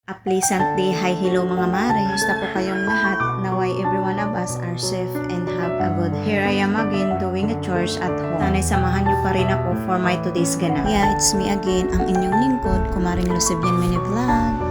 A pleasant day, hi, hello mga mare. Gusto po kayong lahat. Naway every one of us are safe and have a good health. Here I am again doing a chores at home. Sana'y samahan niyo pa rin ako for my today's ganap. Yeah, it's me again, ang inyong lingkod, Kumaring Lucibian Mini Vlog.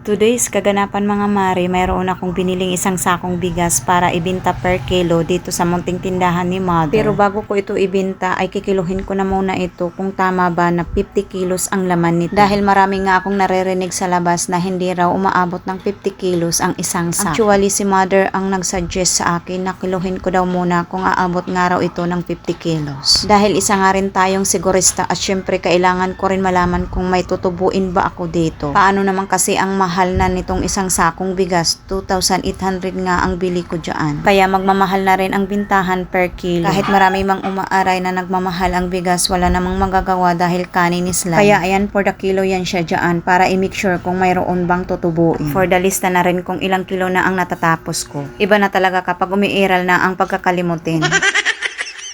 Today's kaganapan mga mare, mayroon akong biniling isang sakong bigas para ibinta per kilo dito sa munting tindahan ni Mother. Pero bago ko ito ibinta ay kikiluhin ko na muna ito kung tama ba na 50 kilos ang laman nito. Dahil marami nga akong naririnig sa labas na hindi raw umaabot ng 50 kilos ang isang sako. Actually si Mother ang nagsuggest sa akin na kiluhin ko daw muna kung aabot nga raw ito ng 50 kilos. Dahil isa nga rin tayong sigurista at syempre kailangan ko rin malaman kung may tutubuin ba ako dito. Paano naman kasi ang mahal na nitong isang sakong bigas, 2,800 nga ang bili ko dyan. Kaya magmamahal na rin ang bintahan per kilo. Kahit marami mang umaaray na nagmamahal ang bigas, wala namang magagawa dahil kanin is life. Kaya ayan, for the kilo yan siya dyan para i-make sure kung mayroon bang tutubuin. For the lista na rin kung ilang kilo na ang natatapos ko. Iba na talaga kapag umiiral na ang pagkakalimutin.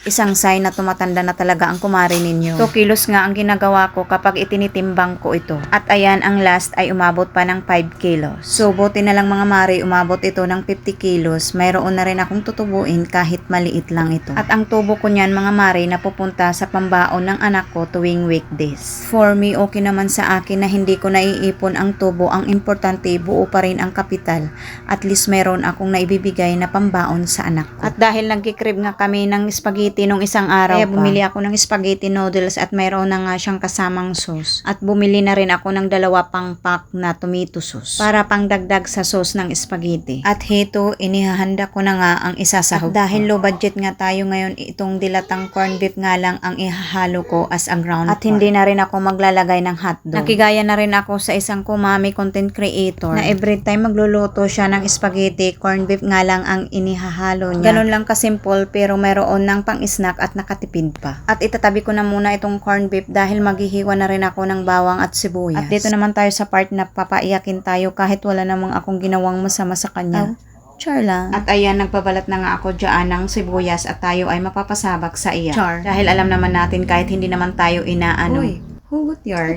Isang sign na tumatanda na talaga ang kumari ninyo. 2 kilos nga ang ginagawa ko kapag itinitimbang ko ito. At ayan, ang last ay umabot pa ng 5 kilos. So, buti na lang mga mari, umabot ito ng 50 kilos. Mayroon na rin akong tutubuin kahit maliit lang ito. At ang tubo ko niyan mga mari na pupunta sa pambaon ng anak ko tuwing weekdays. For me, okay naman sa akin na hindi ko naiipon ang tubo. Ang importante, buo pa rin ang kapital. At least meron akong naibibigay na pambaon sa anak ko. At dahil nagkikrib nga kami ng spaghetti nung isang araw, kaya bumili ako ng spaghetti noodles at mayroon na nga siyang kasamang sauce. At bumili na rin ako ng 2 pang pack na tomato sauce para pangdagdag sa sauce ng spaghetti. At heto, inihahanda ko na nga ang isasahog. At dahil low budget nga tayo ngayon, itong dilatang corned beef nga lang ang ihahalo ko as a ground at hindi na rin ako maglalagay ng hotdog. Nakigaya na rin ako sa isang kumami content creator na every time magluluto siya ng spaghetti, corned beef nga lang ang inihahalo niya. Ganun lang kasimple pero mayroon ng pang snack at nakatipid pa. At itatabi ko na muna itong corned beef dahil maghihiwa na rin ako ng bawang at sibuyas. At dito naman tayo sa part na papaiyakin tayo kahit wala namang akong ginawang masama sa kanya. Char lang. At ayan, nagbabalat na nga ako dyan ng sibuyas at tayo ay mapapasabak sa iya. Char. Dahil alam naman natin kahit hindi naman tayo inaano. Uy, hugot yarn.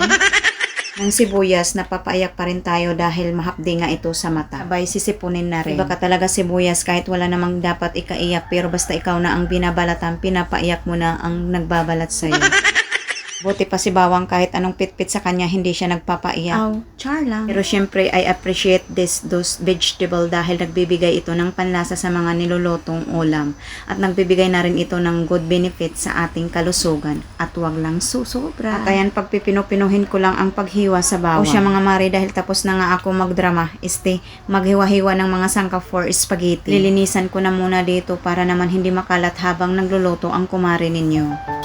Ng sibuyas, napapaiyak pa rin tayo dahil mahapdi nga ito sa mata. Sabay sisipunin na rin. Iba ka talaga sibuyas kahit wala namang dapat ikaiyak pero basta ikaw na ang binabalatan, pinapaiyak mo na ang nagbabalat sa'yo. Buti pa si Bawang kahit anong pitpit sa kanya, hindi siya nagpapaiyak. Char lang. Pero syempre, I appreciate those vegetable dahil nagbibigay ito ng panlasa sa mga nilulutong ulam. At nagbibigay na rin ito ng good benefit sa ating kalusugan. At wag lang susobra. At ayan, pagpipinupinuhin ko lang ang paghiwa sa bawang. O siya mga mari, dahil tapos na nga ako magdrama, maghiwa-hiwa ng mga sangkap for spaghetti. Lilinisan ko na muna dito para naman hindi makalat habang nagluluto ang kumari ninyo.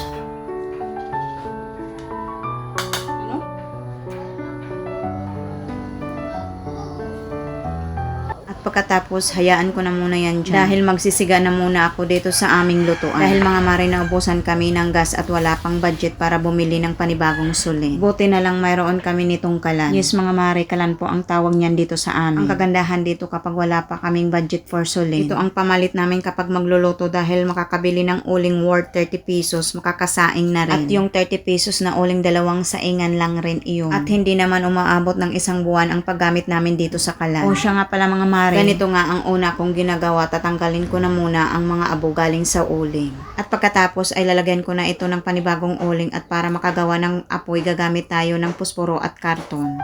Pagkatapos, hayaan ko na muna yan dyan. Dahil magsisiga na muna ako dito sa aming lutuan. Dahil mga mare, naubusan kami ng gas at wala pang budget para bumili ng panibagong suli. Buti na lang mayroon kami nitong kalan. Yes mga mare, kalan po ang tawag niyan dito sa amin. Ang kagandahan dito kapag wala pa kaming budget for suli. Ito ang pamalit namin kapag magluluto dahil makakabili ng uling worth 30 pesos, makakasaing na rin. At yung 30 pesos na uling 2 saingan lang rin iyon. At hindi naman umaabot ng 1 buwan ang paggamit namin dito sa kalan. O siya nga pala mga mare, ganito nga ang una kong ginagawa, tatanggalin ko na muna ang mga abo galing sa uling. At pagkatapos ay lalagyan ko na ito ng panibagong uling at para makagawa ng apoy gagamit tayo ng pusporo at karton.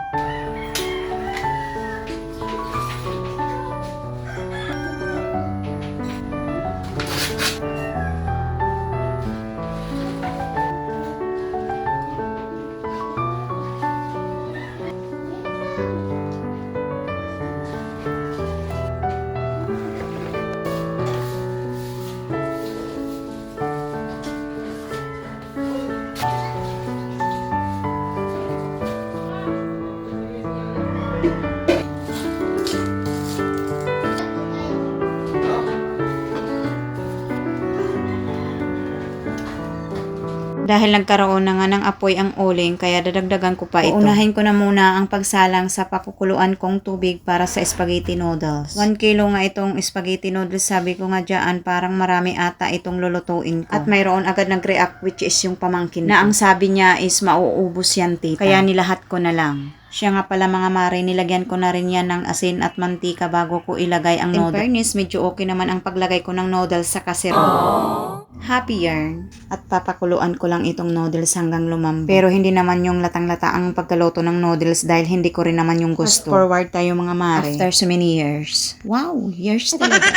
Dahil nagkaroon na nga ng apoy ang uling, kaya dadagdagan ko pa ito. Uunahin ko na muna ang pagsalang sa pakukuluan kong tubig para sa spaghetti noodles. 1 kilo nga itong spaghetti noodles, sabi ko nga dyan, parang marami ata itong lulutuin ko. At mayroon agad nag-react, which is yung pamangkin ko, na ang sabi niya is mauubos yan, tita. Kaya nilahat ko na lang. Siya nga pala mga mare, nilagyan ko na rin yan ng asin at mantika bago ko ilagay ang noodles. In fairness, medyo okay naman ang paglagay ko ng noodles sa kaserola. Happy yarn. At papakuluan ko lang itong noodles hanggang lumambot. Pero hindi naman yung latang-lata ang pagkaluto ng noodles dahil hindi ko rin naman yung gusto. Fast forward tayo mga mare. After so many years. Wow, years talaga.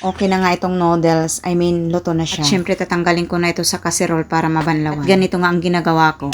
Okay na nga itong noodles. I mean, luto na siya. At syempre tatanggalin ko na ito sa kaserol para mabanlawan. At ganito nga ang ginagawa ko.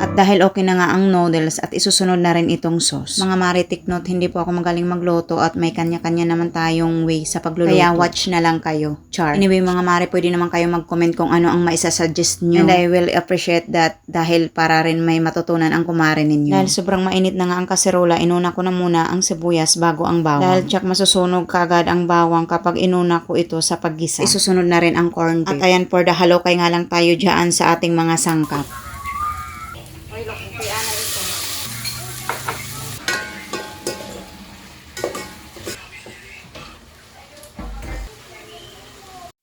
At dahil okay na nga ang noodles at isusunod na rin itong sauce. Mga mare, take note, hindi po ako magaling magluto at may kanya-kanya naman tayong way sa pagluluto. Kaya watch na lang kayo. Char. Anyway mga mare, pwede naman kayo mag-comment kung ano ang maisasuggest nyo. And I will appreciate that dahil para rin may matutunan ang kumare ninyo. Dahil sobrang mainit na nga ang kaserola, inuna ko na muna ang sibuyas bago ang bawang. Dahil tsak masusunog kagad ang bawang kapag inuna ko ito sa paggisa. Isusunod na rin ang corned beef. At ayan, for the halokay nga lang tayo dyan sa ating mga sangkap.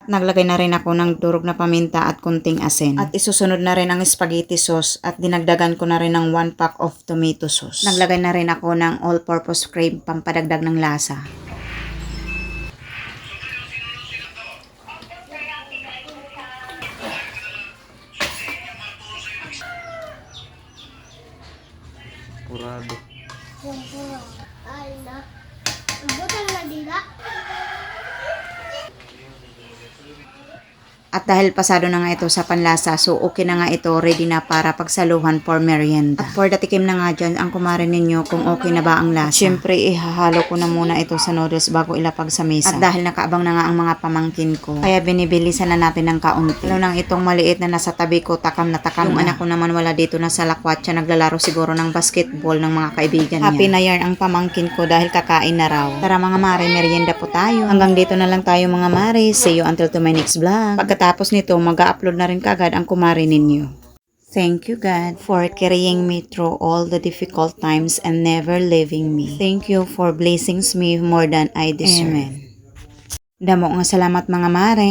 Naglagay na rin ako ng durog na paminta at kunting asin. At isusunod na rin ang spaghetti sauce at dinagdagan ko na rin ng 1 pack of tomato sauce. Naglagay na rin ako ng all-purpose cream pampadagdag ng lasa. Purado. Ay na. Butan na dila. At dahil pasado na nga ito sa panlasa, so okay na nga ito, ready na para pagsaluhan for merienda. At for the tikim na nga dyan, ang kumarin ninyo kung okay na ba ang lasa. At syempre, ihahalo ko na muna ito sa noodles bago ilapag sa mesa. At dahil nakaabang na nga ang mga pamangkin ko, kaya binibilisan na natin ng kaunti. Lalo nang itong maliit na nasa tabi ko, takam na takam. Yung anak ko naman wala dito na sa lakwatsa, naglalaro siguro ng basketball ng mga kaibigan niya. Happy na yarn ang pamangkin ko dahil kakain na raw. Tara mga mare, merienda po tayo. Hanggang dito na lang tayo mga mare. See you until to my next vlog. Pagkatapos nito, mag-upload na rin kagad ang kumare ninyo. Thank you God for carrying me through all the difficult times and never leaving me. Thank you for blessings me more than I deserve. Amen. Damo nga salamat mga mare.